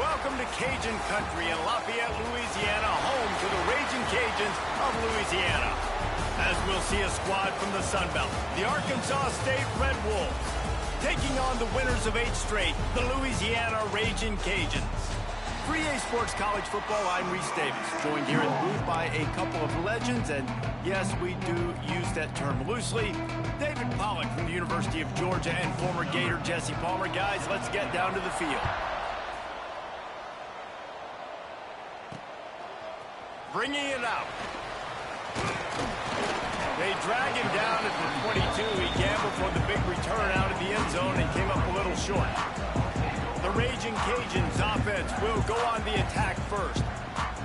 Welcome to Cajun Country in Lafayette, Louisiana, home to the Raging Cajuns of Louisiana. As we'll see a squad from the Sun Belt, the Arkansas State Red Wolves, taking on the winners of 8 straight, the Louisiana Raging Cajuns. For EA Sports College Football, I'm Reese Davis, joined here in the booth by a couple of legends, and yes, we do use that term loosely. David Pollock from the University of Georgia and former Gator Jesse Palmer. Guys, let's get down to the field. Bringing it out. They drag him down at the 22. He gambled for the big return out of the end zone and came up a little short. The Raging Cajuns offense will go on the attack first.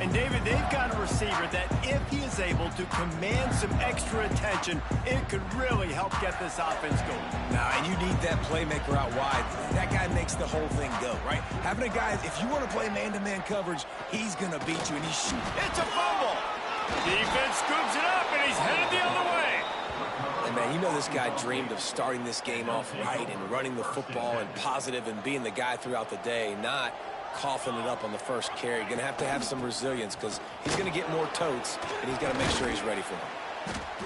And David, they've got a receiver that if he is able to command some extra attention, it could really help get this offense going. And you need that playmaker out wide. That guy makes the whole thing go, right? Having a guy, if you want to play man-to-man coverage, he's going to beat you, and he's shooting. It's a fumble. Defense scoops it up, and he's headed the other way. And, man, you know this guy dreamed of starting this game off right and running the football and positive and being the guy throughout the day, not coughing it up on the first carry. Going to have some resilience because he's going to get more totes, and he's got to make sure he's ready for them.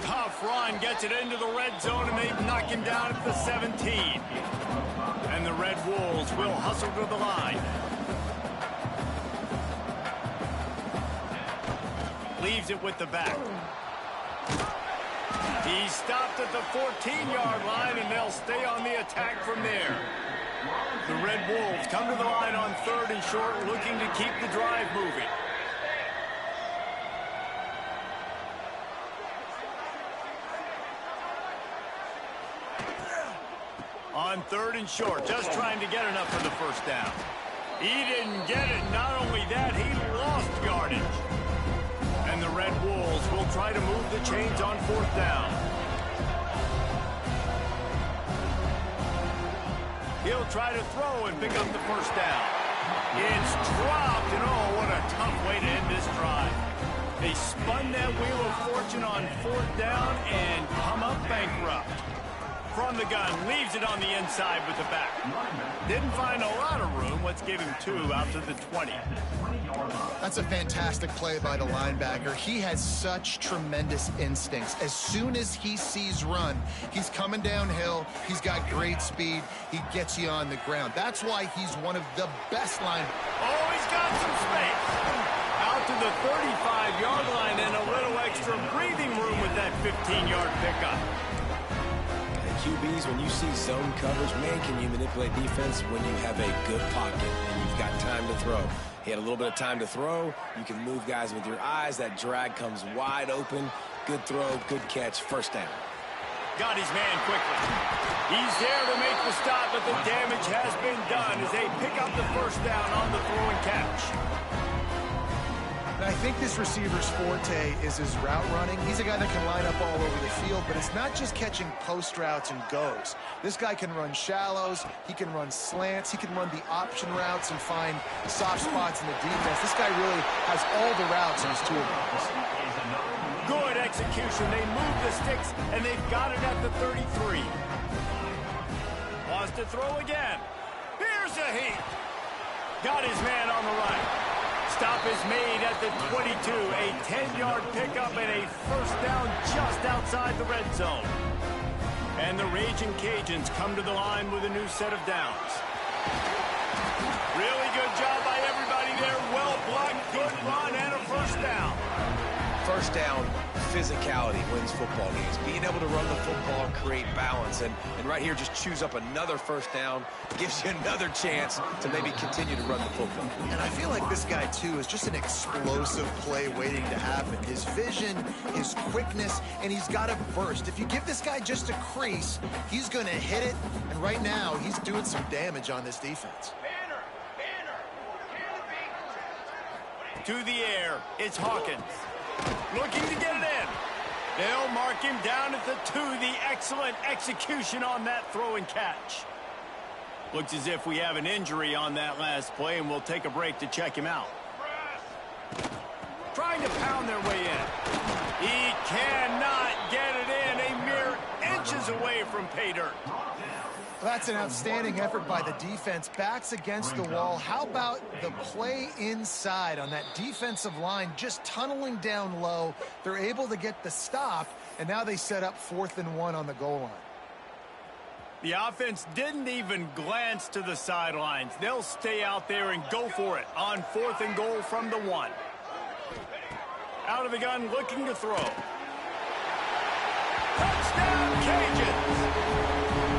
Tough run gets it into the red zone, and they knock him down at the 17. And the Red Wolves will hustle to the line. Leaves it with the back. He's stopped at the 14-yard line, and they'll stay on the attack from there. The Red Wolves come to the line on 3rd and short, looking to keep the drive moving. On 3rd and short, just trying to get enough for the first down. He didn't get it. Not only that, he lost yardage. And the Red Wolves will try to move the chains on 4th down. He'll try to throw and pick up the first down. It's dropped, and oh, what a tough way to end this drive. They spun that wheel of fortune on 4th down and come up bankrupt. From the gun, leaves it on the inside with the back. Didn't find a lot of room. Let's give him 2 out to the 20. That's a fantastic play by the linebacker. He has such tremendous instincts. As soon as he sees run, he's coming downhill. He's got great speed. He gets you on the ground. That's why he's one of the best linebackers. Oh, he's got some space. Out to the 35-yard line and a little extra breathing room with that 15-yard pickup. QBs, when you see zone coverage, man, can you manipulate defense when you have a good pocket and you've got time to throw. He had a little bit of time to throw. You can move guys with your eyes. That drag comes wide open. Good throw, good catch, first down. Got his man quickly. He's there to make the stop, but the damage has been done as they pick up the first down on the throw and catch. And I think this receiver's forte is his route running. He's a guy that can line up all over the field, but it's not just catching post routes and goes. This guy can run shallows, he can run slants, he can run the option routes and find soft spots in the defense. This guy really has all the routes in his toolbox. Good execution. They move the sticks, and they've got it at the 33. Wants to throw again. Here's a heat. Got his man on the right. Stop is made at the 22. A 10-yard pickup and a first down just outside the red zone. And the Raging Cajuns come to the line with a new set of downs. Really good job by everybody there. Well blocked, good run, and a first down. First down, physicality wins football games. Being able to run the football and create balance. And right here, just choose up another first down. Gives you another chance to maybe continue to run the football. And I feel like this guy, too, is just an explosive play waiting to happen. His vision, his quickness, and he's got a burst. If you give this guy just a crease, he's going to hit it. And right now, he's doing some damage on this defense. To the air, it's Hawkins. Looking to get it in. They'll mark him down at the 2. The excellent execution on that throw and catch. Looks as if we have an injury on that last play, and we'll take a break to check him out. Trying to pound their way in. He cannot get it in. A mere inches away from pay dirt. Well, that's an outstanding effort by the defense. Backs against the wall. How about the play inside on that defensive line, just tunneling down low? They're able to get the stop, and now they set up 4th and 1 on the goal line. The offense didn't even glance to the sidelines. They'll stay out there and go for it on 4th and goal from the 1. Out of the gun, looking to throw. Touchdown, Cajuns!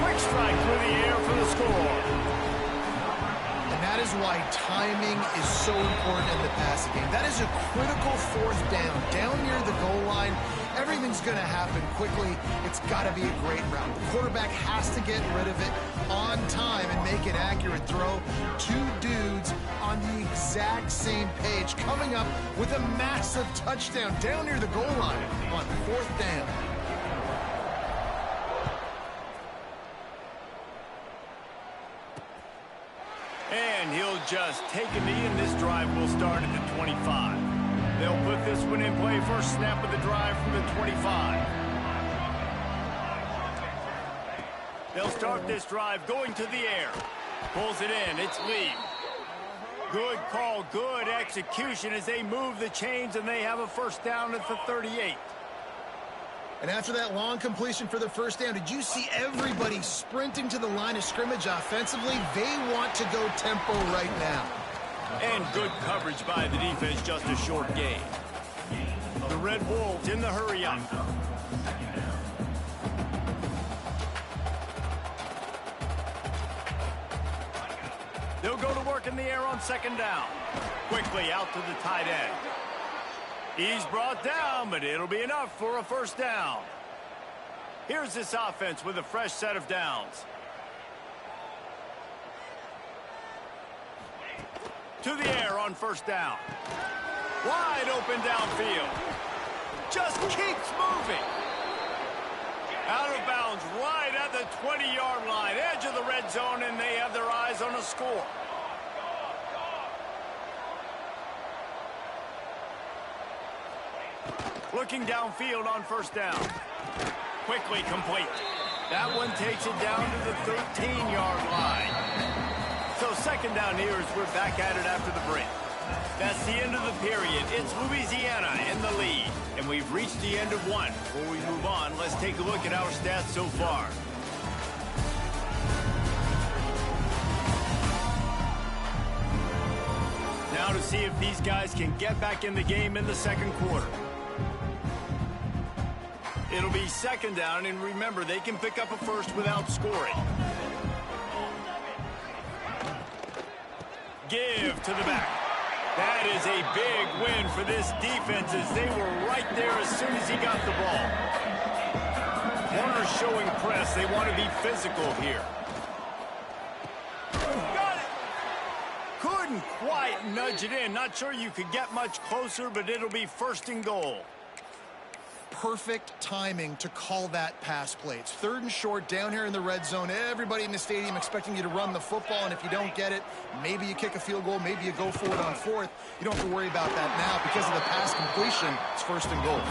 Quick strike through the air for the score. And that is why timing is so important in the passing game. That is a critical 4th down. Down near the goal line, everything's going to happen quickly. It's got to be a great route. The quarterback has to get rid of it on time and make an accurate throw. 2 dudes on the exact same page, coming up with a massive touchdown down near the goal line on 4th down. And he'll just take a knee, and this drive will start at the 25. They'll put this one in play. First snap of the drive from the 25. They'll start this drive going to the air. Pulls it in. It's Lee. Good call, good execution as they move the chains, and they have a first down at the 38. And after that long completion for the first down, did you see everybody sprinting to the line of scrimmage offensively? They want to go tempo right now. And good coverage by the defense, just a short gain. The Red Wolves in the hurry up. They'll go to work in the air on 2nd down. Quickly out to the tight end. He's brought down, but it'll be enough for a first down. Here's this offense with a fresh set of downs. To the air on 1st down. Wide open downfield. Just keeps moving. Out of bounds right at the 20-yard line. Edge of the red zone, and they have their eyes on a score. Looking downfield on 1st down. Quickly complete. That one takes it down to the 13-yard line. So 2nd down here as we're back at it after the break. That's the end of the period. It's Louisiana in the lead. And we've reached the end of one. Before we move on, let's take a look at our stats so far. Now to see if these guys can get back in the game in the 2nd quarter. It'll be 2nd down, and remember, they can pick up a first without scoring. Give to the back. That is a big win for this defense as they were right there as soon as he got the ball. Corners showing press. They want to be physical here. Got it. Couldn't quite nudge it in. Not sure you could get much closer, but it'll be 1st and goal. Perfect timing to call that pass play. It's 3rd and short down here in the red zone. Everybody in the stadium expecting you to run the football, and if you don't get it, maybe you kick a field goal, maybe you go for it on 4th. You don't have to worry about that now because of the pass completion. It's 1st and goal.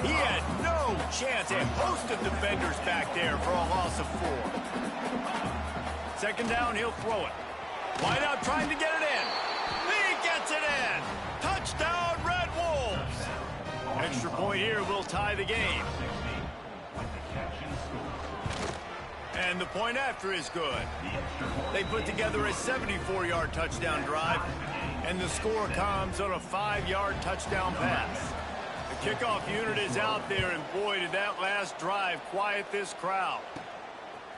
He had no chance. A host of defenders back there for a loss of 4. 2nd down, he'll throw it. Wide out trying to get it in. He gets it in. Touchdown, Red Wolves. Extra point here will tie the game. And the point after is good. They put together a 74-yard touchdown drive, and the score comes on a 5-yard touchdown pass. The kickoff unit is out there, and boy, did that last drive quiet this crowd.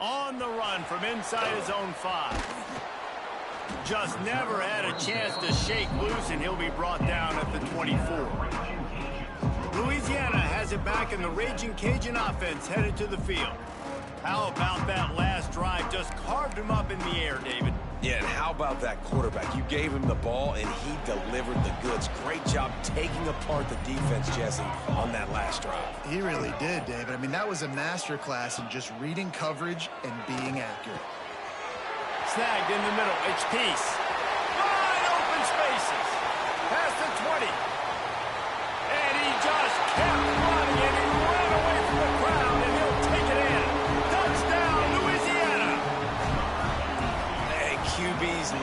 On the run from inside his own 5. Just never had a chance to shake loose, and he'll be brought down at the 24. Louisiana has it back, and the Raging Cajun offense headed to the field. How about that last drive? Just carved him up in the air, David. Yeah, and how about that quarterback? You gave him the ball, and he delivered the goods. Great job taking apart the defense, Jesse, on that last drive. He really did, David. I mean, that was a masterclass in just reading coverage and being accurate. Snagged in the middle. It's Peace. Wide open spaces. Past the 20. And he just kept running, and he ran away from the crowd, and he'll take it in. Touchdown, Louisiana.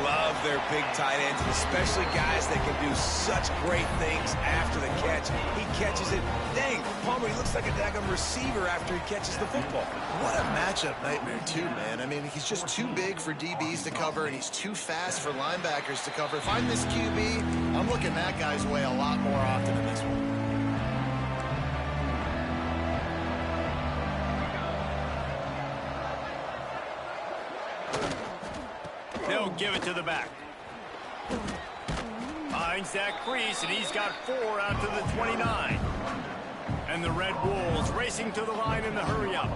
love their big tight ends, especially guys that can do such great things after the catch. He catches it. Dang, Palmer, he looks like a daggum receiver after he catches the football. What a matchup nightmare, too, man. I mean, he's just too big for DBs to cover, and he's too fast for linebackers to cover. If I'm this QB, I'm looking that guy's way a lot more often than this one. They'll give it to the back. Finds that crease, and he's got 4 out to the 29. And the Red Wolves racing to the line in the hurry-up.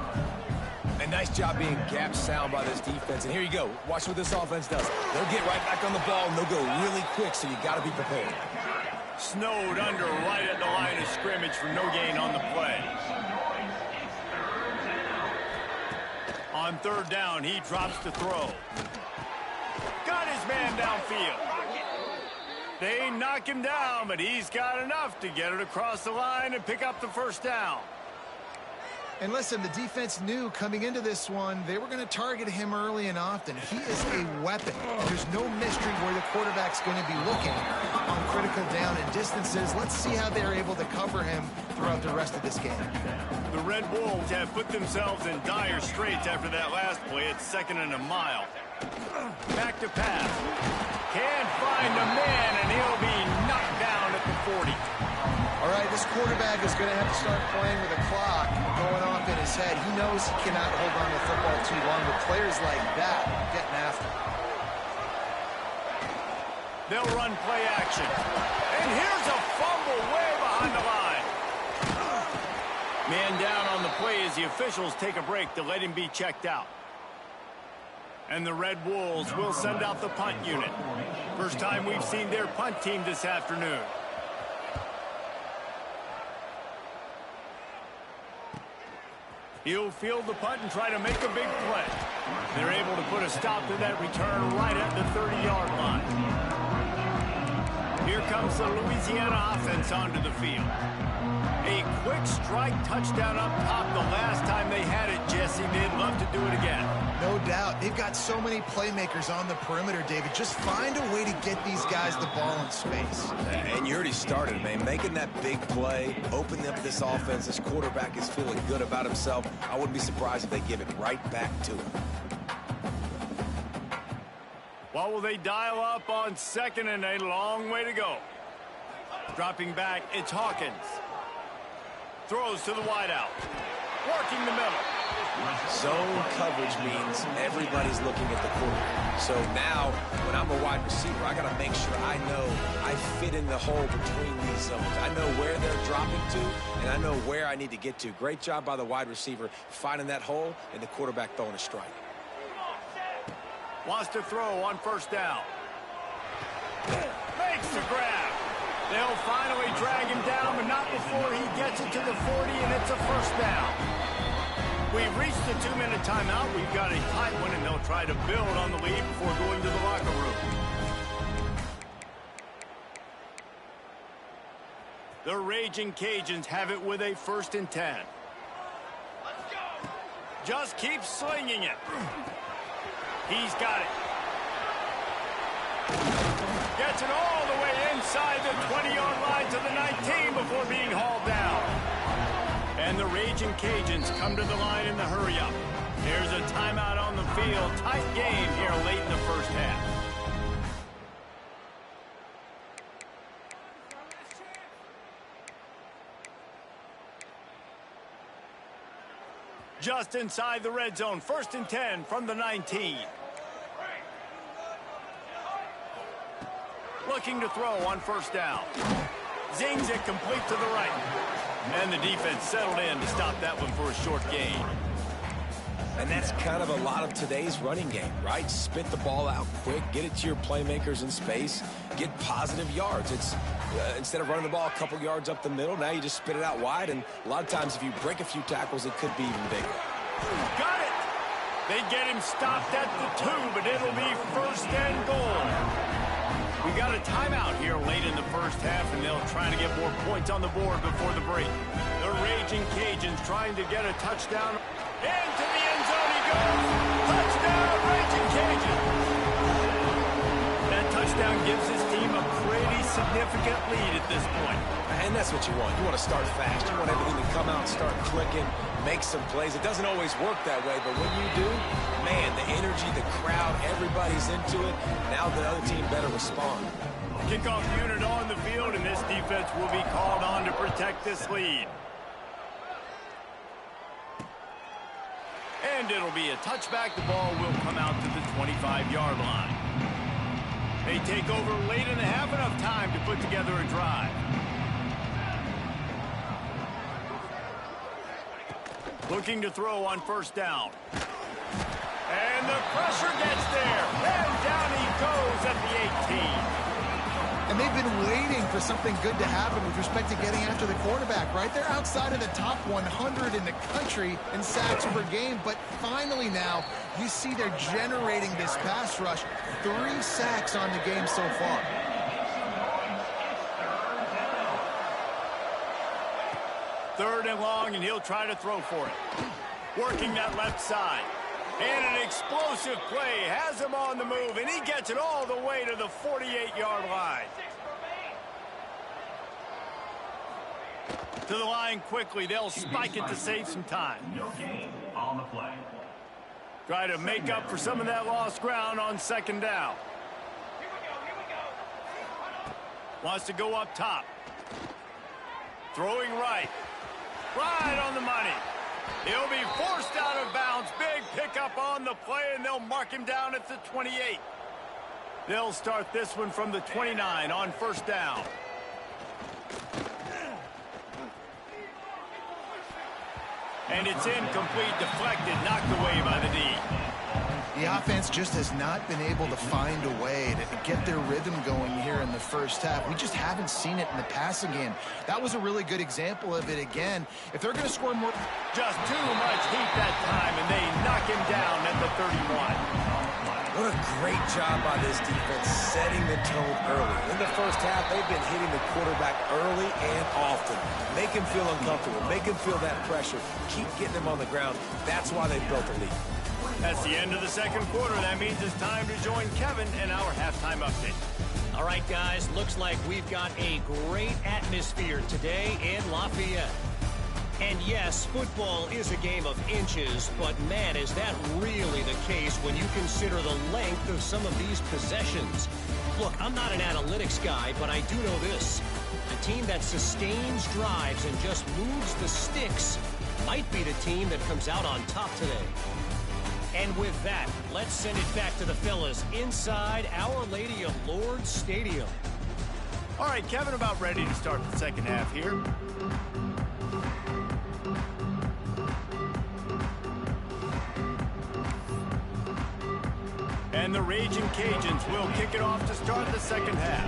A nice job being gap sound by this defense. And here you go. Watch what this offense does. They'll get right back on the ball, and they'll go really quick, so you got to be prepared. Snowed under right at the line of scrimmage for no gain on the play. On 3rd down, he drops to throw. Got his man downfield. They knock him down, but he's got enough to get it across the line and pick up the 1st down. And listen, the defense knew coming into this one, they were going to target him early and often. He is a weapon. There's no mystery where the quarterback's going to be looking on critical down and distances. Let's see how they're able to cover him throughout the rest of this game. The Red Wolves have put themselves in dire straits after that last play. It's 2nd and a mile. Back to pass. Can't find a man, and he'll be knocked down at the 40. All right, this quarterback is going to have to start playing with a clock going off in his head. He knows he cannot hold on to the football too long, but players like that are getting after him. They'll run play action. And here's a fumble way behind the line. Man down on the play as the officials take a break to let him be checked out. And the Red Wolves will send out the punt unit. First time we've seen their punt team this afternoon. He'll field the punt and try to make a big play. They're able to put a stop to that return right at the 30-yard line. Here comes the Louisiana offense onto the field. A quick strike touchdown up top the last time they had it, Jesse. They'd love to do it again. No doubt. They've got so many playmakers on the perimeter, David. Just find a way to get these guys the ball in space. And you already started, man. Making that big play, opening up this offense. This quarterback is feeling good about himself. I wouldn't be surprised if they give it right back to him. What will they dial up on 2nd and a long way to go? Dropping back, it's Hawkins. Throws to the wideout. Working the middle. Zone coverage means everybody's looking at the quarterback. So now, when I'm a wide receiver, I got to make sure I know I fit in the hole between these zones. I know where they're dropping to, and I know where I need to get to. Great job by the wide receiver finding that hole, and the quarterback throwing a strike. Wants to throw on 1st down. Makes the grab. They'll finally drag him down, but not before he gets it to the 40, and it's a 1st down. We've reached the 2-minute timeout. We've got a tight one, and they'll try to build on the lead before going to the locker room. The Raging Cajuns have it with a 1st and 10. Just keeps slinging it. He's got it. Gets it all the way inside the 20-yard line to the 19 before being hauled down. And the Raging Cajuns come to the line in the hurry-up. There's a timeout on the field. Tight game here late in the 1st half. Just inside the red zone. 1st and 10 from the 19. Looking to throw on 1st down. Zings it complete to the right. And the defense settled in to stop that one for a short gain. And that's kind of a lot of today's running game, right? Spit the ball out quick, get it to your playmakers in space, get positive yards. It's instead of running the ball a couple yards up the middle, now you just spit it out wide, and a lot of times if you break a few tackles, it could be even bigger. Got it! They get him stopped at the 2, but it'll be 1st and goal. We got a timeout here late in the 1st half, and they'll try to get more points on the board before the break. The Raging Cajuns trying to get a touchdown. Into the end zone he goes. Touchdown, Raging Cajuns. down gives his team a pretty significant lead at this point. And that's what you want. You want to start fast. You want everything to come out, start clicking, make some plays. It doesn't always work that way, but when you do, man, the energy, the crowd, everybody's into it. Now the other team better respond. Kickoff unit on the field, and this defense will be called on to protect this lead. And it'll be a touchback. The ball will come out to the 25-yard line. They take over late in the half, enough time to put together a drive. Looking to throw on first down. And the pressure gets there. And down he goes at the 18. And they've been waiting for something good to happen with respect to getting after the quarterback, right? They're outside of the top 100 in the country in sacks per game, but finally now you see they're generating this pass rush. 3 sacks on the game so far. Third and long, and he'll try to throw for it. Working that left side. And an explosive play has him on the move, and he gets it all the way to the 48-yard line. To the line quickly. They'll spike it to save some time. No gain on the play. Try to make up for some of that lost ground on second down. Wants to go up top. Throwing right. Right on the money. He'll be forced out of bounds. Big pickup on the play, and they'll mark him down at the 28. They'll start this one from the 29 on first down. And it's incomplete, deflected, knocked away by the D. The offense just has not been able to find a way to get their rhythm going here in the first half. We just haven't seen it in the passing game. That was a really good example of it again. If they're going to score more... Just too much heat that time, and they knock him down at the 31. What a great job by this defense setting the tone early. In the first half, they've been hitting the quarterback early and often. Make him feel uncomfortable. Make him feel that pressure. Keep getting him on the ground. That's why they built a lead. That's the end of the second quarter. That means it's time to join Kevin in our halftime update. All right, guys, looks like we've got a great atmosphere today in Lafayette. And yes, football is a game of inches, but man, is that really the case when you consider the length of some of these possessions. Look, I'm not an analytics guy, but I do know this. The team that sustains drives and just moves the sticks might be the team that comes out on top today. And with that, let's send it back to the fellas inside Our Lady of Lourdes Stadium. All right, Kevin, about ready to start the second half here. And the Raging Cajuns will kick it off to start the second half.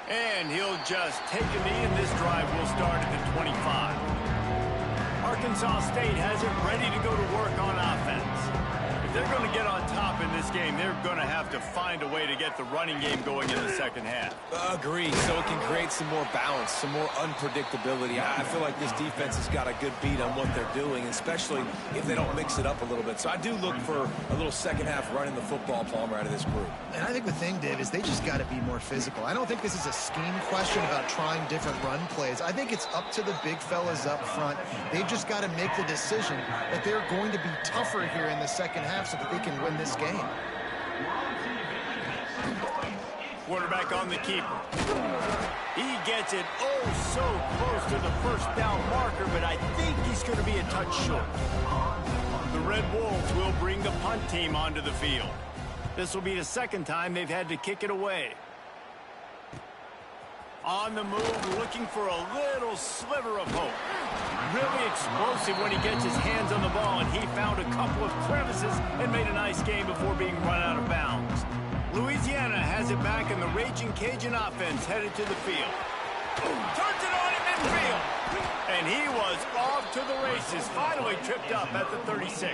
And he'll just take a knee, and this drive will start at the 25. Arkansas State has it ready to go to work on offense. If they're going to get on top in this game, they're going to have to find a way to get the running game going in the second half. Agree. So it can create some more balance, some more unpredictability. I feel like this defense has got a good beat on what they're doing, especially if they don't mix it up a little bit. So I do look for a little second half running the football, Palmer, out of this group. And I think the thing, Dave, is they just got to be more physical. I don't think this is a scheme question about trying different run plays. I think it's up to the big fellas up front. They've just got to make the decision that they're going to be tougher here in the second half so that they can win this game. Quarterback on the keeper. He gets it so close to the first down marker, but I think he's going to be a touch short. The Red Wolves will bring the punt team onto the field. This will be the second time they've had to kick it away. On the move, looking for a little sliver of hope. Really explosive when he gets his hands on the ball, and he found a couple of crevices and made a nice game before being run out of bounds. Louisiana has it back, and the Raging Cajun offense headed to the field. Turns it on in midfield. And he was off to the races, finally tripped up at the 36.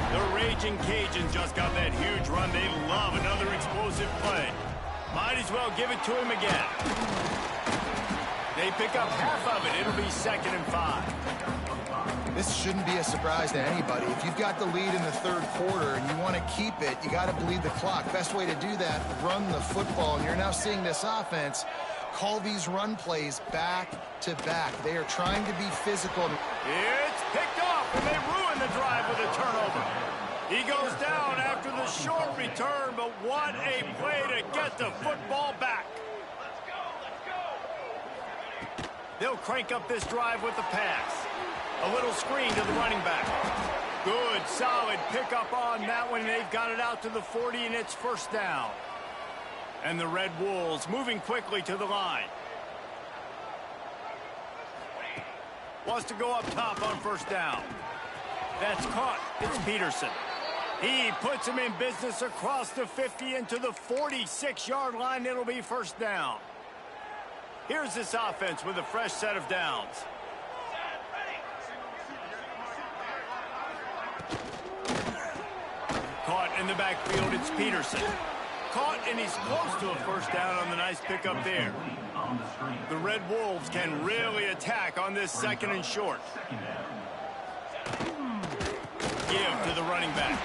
The Raging Cajun just got that huge run. They love another explosive play. Might as well give it to him again. They pick up half of it. It'll be 2nd and 5. This shouldn't be a surprise to anybody. If you've got the lead in the third quarter and you want to keep it, you got to bleed the clock. Best way to do that, run the football. And you're now seeing this offense call these run plays back to back. They are trying to be physical. It's picked off, and they ruin the drive with a turnover. He goes down after the short return, but what a play to get the football back. They'll crank up this drive with the pass. A little screen to the running back. Good, solid pickup on that one. They've got it out to the 40, and it's first down. And the Red Wolves moving quickly to the line. Wants to go up top on first down. That's caught. It's Peterson. He puts him in business across the 50 into the 46-yard line. It'll be first down. Here's this offense with a fresh set of downs. Caught in the backfield, it's Peterson. Caught, and he's close to a first down on the nice pickup there. The Red Wolves can really attack on this second and short. Give to the running back.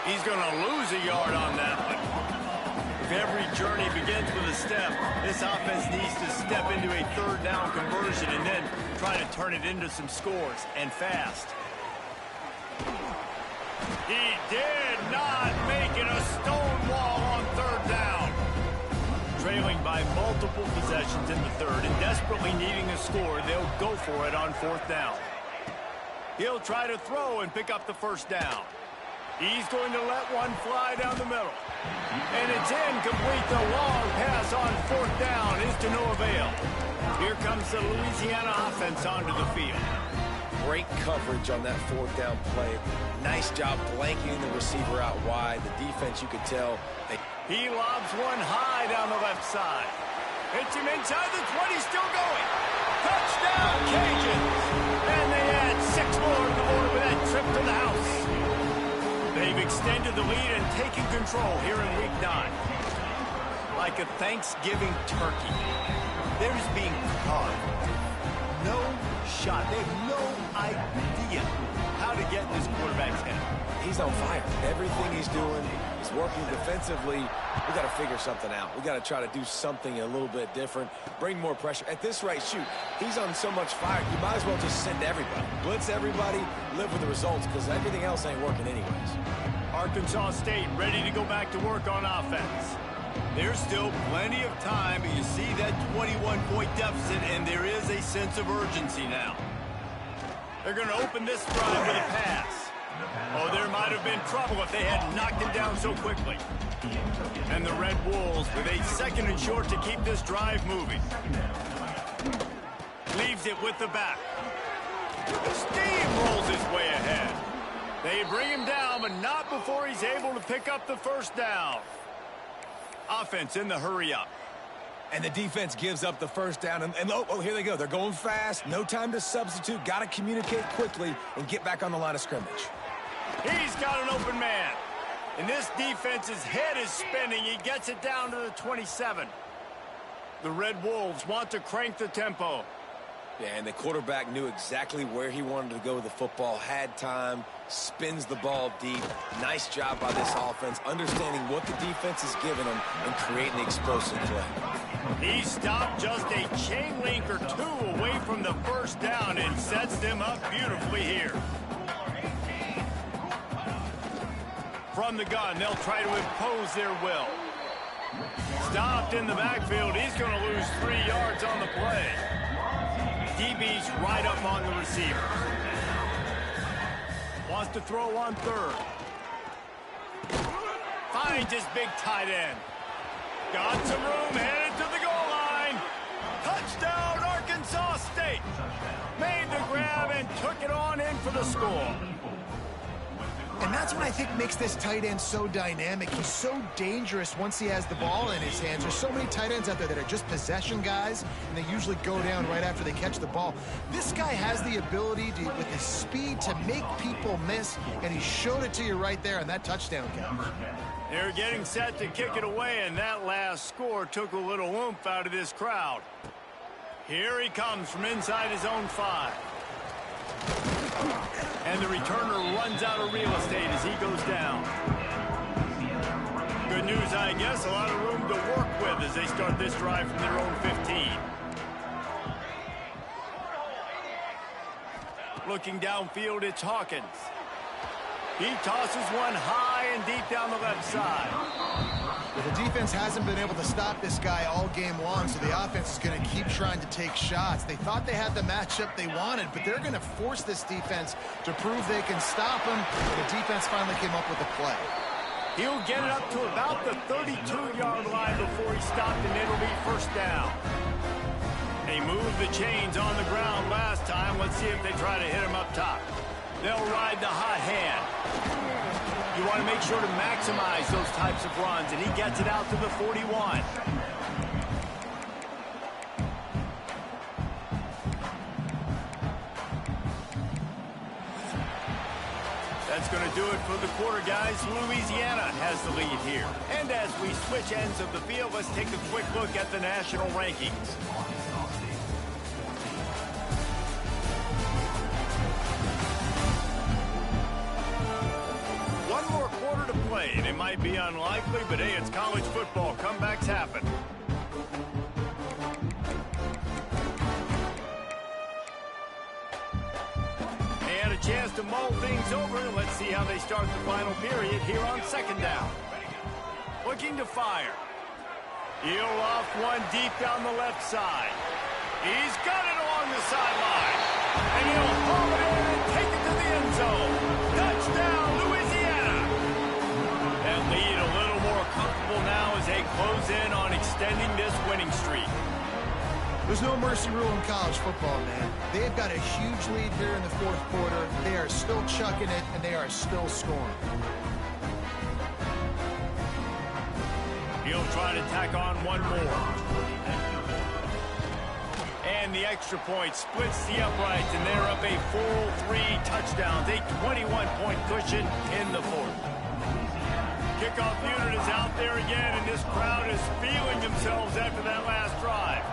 He's going to lose a yard on that one. If every journey begins with a step, this offense needs to step into a third down conversion and then try to turn it into some scores, and fast. He did not make it a stonewall on third down. Trailing by multiple possessions in the third and desperately needing a score, they'll go for it on fourth down. He'll try to throw and pick up the first down. He's going to let one fly down the middle. And it's incomplete. The long pass on fourth down is to no avail. Here comes the Louisiana offense onto the field. Great coverage on that fourth down play. Nice job blanketing the receiver out wide. The defense, you could tell. He lobs one high down the left side. Hits him inside the 20, still going. Touchdown, Cajuns! And they add 6 more to the board with that trip to the house. They've extended the lead and taken control here in Week 9. Like a Thanksgiving turkey, they're just being carved. No shot. They have no idea how to get in this quarterback's head. He's on fire. Everything he's doing is working defensively. We got to figure something out. We got to try to do something a little bit different. Bring more pressure. At this rate, shoot, he's on so much fire. You might as well just send everybody. Blitz everybody, live with the results, because everything else ain't working anyways. Arkansas State ready to go back to work on offense. There's still plenty of time, but you see that 21-point deficit, and there is a sense of urgency now. They're going to open this drive with a pass. Oh, there might have been trouble if they had knocked him down so quickly. And the Red Wolves with a second and short to keep this drive moving. Leaves it with the back. Steamrolls his way ahead. They bring him down, but not before he's able to pick up the first down. Offense in the hurry up. And the defense gives up the first down. And oh, here they go. They're going fast. No time to substitute. Got to communicate quickly and get back on the line of scrimmage. He's got an open man. And this defense's head is spinning. He gets it down to the 27. The Red Wolves want to crank the tempo. Yeah, and the quarterback knew exactly where he wanted to go with the football, had time, spins the ball deep. Nice job by this offense, understanding what the defense is giving them and creating the explosive play. He stopped just a chain link or two away from the first down and sets them up beautifully here. From the gun, they'll try to impose their will. Stopped in the backfield. He's going to lose 3 yards on the play. DB's right up on the receiver. Wants to throw on third. Finds his big tight end. Got some room, headed to the goal line. Touchdown, Arkansas State. Made the grab and took it on in for the score. And that's what I think makes this tight end so dynamic. He's so dangerous once he has the ball in his hands. There's so many tight ends out there that are just possession guys, and they usually go down right after they catch the ball. This guy has the ability to, with his speed, to make people miss, and he showed it to you right there on that touchdown catch. They're getting set to kick it away, and that last score took a little oomph out of this crowd. Here he comes from inside his own 5. And the returner runs out of real estate as he goes down. Good news, I guess. A lot of room to work with as they start this drive from their own 15. Looking downfield, it's Hawkins. He tosses one high and deep down the left side. Well, the defense hasn't been able to stop this guy all game long, so the offense is going to keep trying to take shots. They thought they had the matchup they wanted, but they're going to force this defense to prove they can stop him. And the defense finally came up with a play. He'll get it up to about the 32-yard line before he stopped, and it'll be first down. They moved the chains on the ground last time. Let's see if they try to hit him up top. They'll ride the hot hand. You want to make sure to maximize those types of runs, and he gets it out to the 41. That's going to do it for the quarter, guys. Louisiana has the lead here. And as we switch ends of the field, let's take a quick look at the national rankings. One more quarter to play, and it might be unlikely, but hey, it's college football. Comebacks happen. They had a chance to mull things over. Let's see how they start the final period here on second down. Looking to fire. He'll off one deep down the left side. He's got it along the sideline. And he'll haul it in and take it to the end zone. Touchdown, Louisiana. That lead a little more comfortable now as they close in on extending this winning streak. There's no mercy rule in college football, man. They've got a huge lead here in the fourth quarter. They are still chucking it, and they are still scoring. He'll try to tack on one more. And the extra point splits the uprights, and they're up a full 3 touchdowns, a 21-point cushion in the fourth. Kickoff unit is out there again, and this crowd is feeling themselves after that last drive.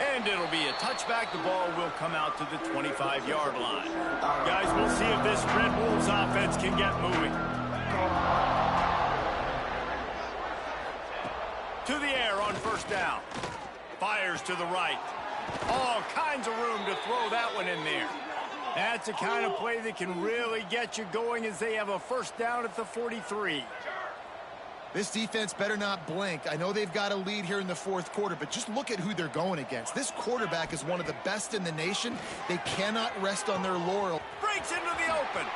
And it'll be a touchback. The ball will come out to the 25-yard line. Guys, we'll see if this Red Wolves offense can get moving. To the air on first down. Fires to the right. All kinds of room to throw that one in there. That's the kind of play that can really get you going as they have a first down at the 43. This defense better not blink. I know they've got a lead here in the fourth quarter, but just look at who they're going against. This quarterback is one of the best in the nation. They cannot rest on their laurel. Breaks into the open.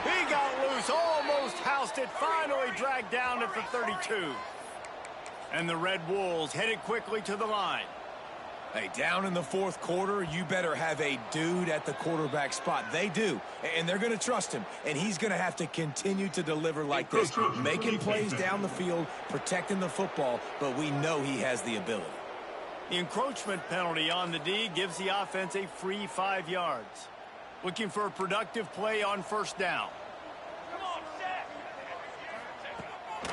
He got loose, almost housed it, finally dragged down at the 32. And the Red Wolves headed quickly to the line. Hey, down in the fourth quarter, you better have a dude at the quarterback spot. They do, and they're going to trust him, and he's going to have to continue to deliver like this, making plays down the field, protecting the football, but we know he has the ability. The encroachment penalty on the D gives the offense a free 5 yards. Looking for a productive play on first down.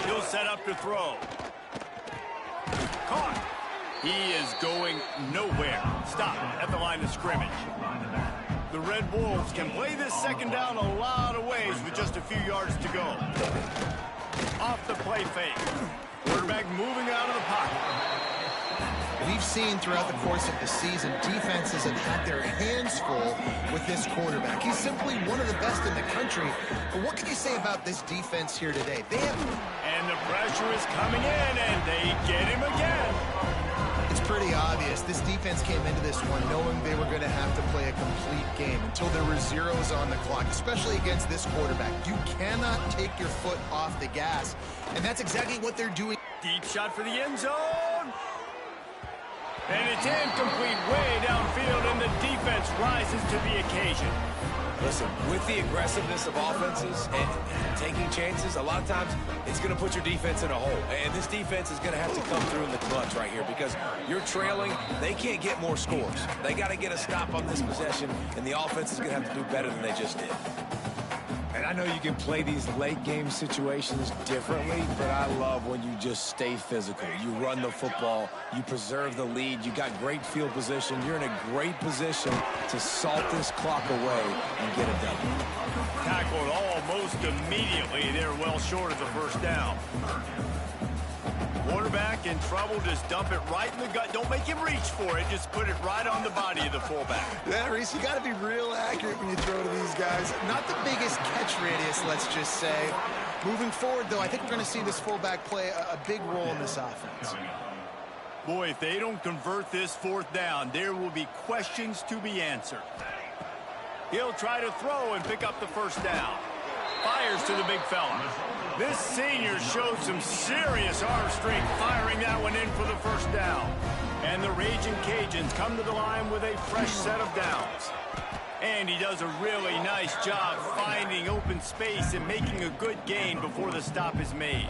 He'll set up to throw. Caught. He is going nowhere. Stop at the line of scrimmage. The Red Wolves can play this second down a lot of ways with just a few yards to go. Off the play fake. Quarterback moving out of the pocket. We've seen throughout the course of the season, defenses have had their hands full with this quarterback. He's simply one of the best in the country. But what can you say about this defense here today? They have... And the pressure is coming in, and they get him again. It's pretty obvious. This defense came into this one knowing they were going to have to play a complete game until there were zeros on the clock, especially against this quarterback. You cannot take your foot off the gas, and that's exactly what they're doing. Deep shot for the end zone. And it's incomplete way downfield, and the defense rises to the occasion. Listen, with the aggressiveness of offenses and taking chances, a lot of times it's going to put your defense in a hole. And this defense is going to have to come through in the clutch right here because you're trailing. They can't get more scores. They got to get a stop on this possession, and the offense is going to have to do better than they just did. And I know you can play these late game situations differently, but I love when you just stay physical. You run the football, you preserve the lead, you got great field position, you're in a great position to salt this clock away and get it done. Tackled almost immediately. They're well short of the first down. Quarterback in trouble, just dump it right in the gut. Don't make him reach for it. Just put it right on the body of the fullback. Yeah, Reese, you got to be real accurate when you throw to these guys. Not the biggest catch radius, let's just say. Moving forward, though, I think we're going to see this fullback play a big role in this offense. Boy, if they don't convert this fourth down, there will be questions to be answered. He'll try to throw and pick up the first down. Fires to the big fella. This senior showed some serious arm strength firing that one in for the first down. And the Raging Cajuns come to the line with a fresh set of downs. And he does a really nice job finding open space and making a good gain before the stop is made.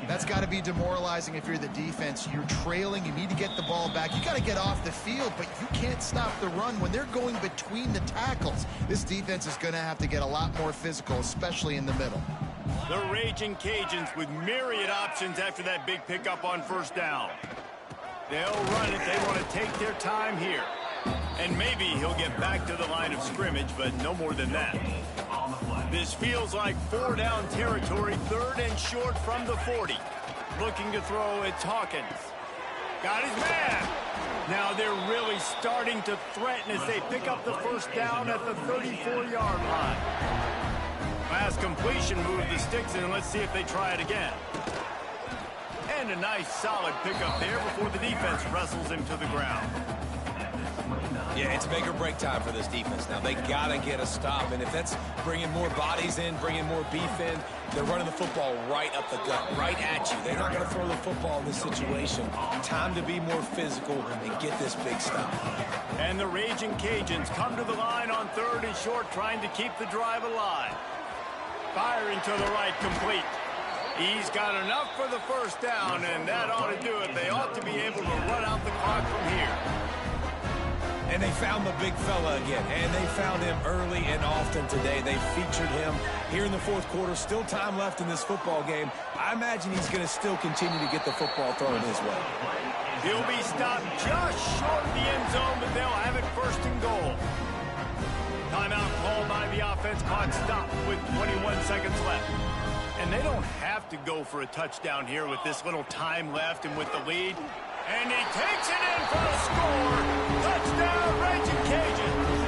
That's got to be demoralizing if you're the defense. You're trailing. You need to get the ball back. You got to get off the field, but you can't stop the run when they're going between the tackles. This defense is going to have to get a lot more physical, especially in the middle. The Raging Cajuns with myriad options after that big pickup on first down. They'll run it. They want to take their time here. And maybe he'll get back to the line of scrimmage, but no more than that. This feels like 4-down territory, 3rd and short from the 40. Looking to throw, it's Hawkins. Got his man. Now they're really starting to threaten as they pick up the first down at the 34-yard line. Last completion moved the sticks in. Let's see if they try it again. And a nice solid pickup there before the defense wrestles him to the ground. Yeah, it's make or break time for this defense. Now, they got to get a stop, and if that's bringing more bodies in, bringing more beef in, they're running the football right up the gut, right at you. They're not going to throw the football in this situation. Time to be more physical and get this big stop. And the Raging Cajuns come to the line on 3rd and short, trying to keep the drive alive. Firing to the right, complete. He's got enough for the first down, and that ought to do it. They ought to be able to run out the clock from here. And they found the big fella again, and they found him early and often today. They featured him here in the 4th quarter. Still time left in this football game. I imagine he's going to still continue to get the football thrown his way. He'll be stopped just short of the end zone, but they'll have it 1st and goal. Timeout called by the offense. Clock stopped with 21 seconds left. And they don't have to go for a touchdown here with this little time left and with the lead. And he takes it in for the score. Touchdown, Raging Cajuns.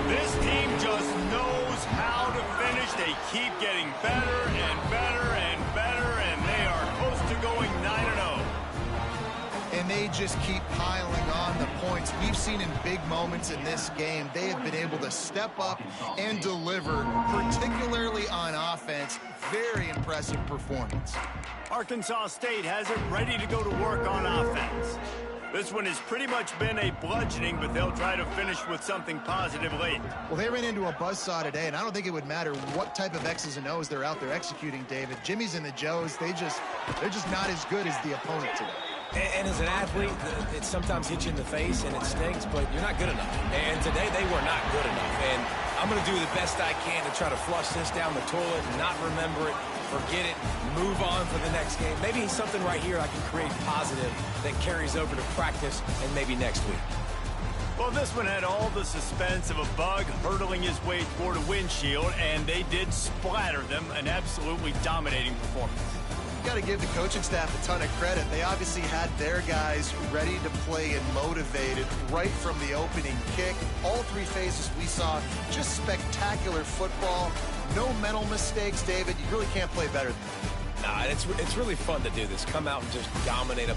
This team just knows how to finish. They keep getting better and better and better, and they are close to going 9-0. And they just keep piling on the points. We've seen in big moments in this game, they have been able to step up and deliver, particularly on offense. Very impressive performance. Arkansas State has it ready to go to work on offense. This one has pretty much been a bludgeoning, but they'll try to finish with something positive late. Well, they ran into a buzzsaw today, and I don't think it would matter what type of X's and O's they're out there executing, David. Jimmy's and the Joes, they're just not as good as the opponent today. And as an athlete, it sometimes hits you in the face and it stings, but you're not good enough. And today they were not good enough. And I'm going to do the best I can to try to flush this down the toilet and not remember it, forget it, move on for the next game. Maybe something right here I can create positive that carries over to practice and maybe next week. Well, this one had all the suspense of a bug hurtling his way toward a windshield, and they did splatter them. An absolutely dominating performance. Got to give the coaching staff a ton of credit. They obviously had their guys ready to play and motivated right from the opening kick. All 3 phases we saw, just spectacular football. No mental mistakes, David. You really can't play better than that. Nah, it's really fun to do this. Come out and just dominate a